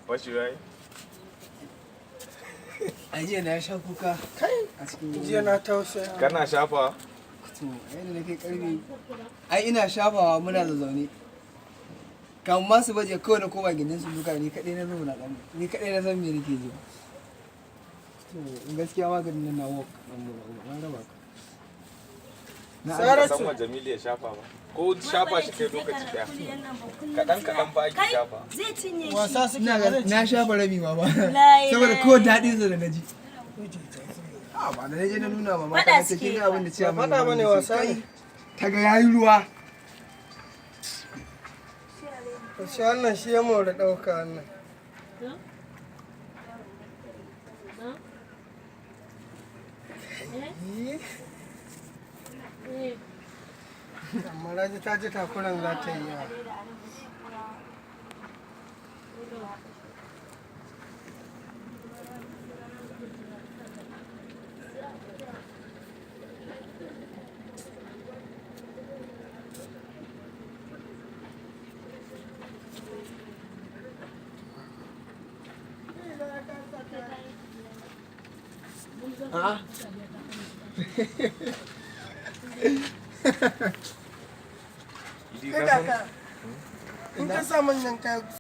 Washi yayi? A jiya na sha kuka. Kai, a cikin jiya na tausaya. Kana shafa? To, yadda nake karfi. Ai ina shafawa muna da zaune. Kamun ma su baje kawai da koma gindin su duka ni kaɗai na zo na ɗan. Ni kaɗai na san me nake ji. To, gaskiya maganin nan na wok na raba ka. Na san wa Jamilu ya shafa ba. Ko shafa shi kai lokaci daya. Kaɗan ba ake shafa. Zai cinye shi. Wasa suke Na shafa rabi ma ba. Lai, Saboda lai. ko daɗin sa da na ji. Ba da na je na nuna ma mata Faɗa ta suke. kin abin da ciya Ba faɗa bane, wasa ne. Ta ga yayi ruwa. Shi wannan shi ya more ɗauka wannan. Amma Raji ta ji takuran za ta yi yawa. A'a. Idi Kai ka san? kaka, in ka sa manyan kaya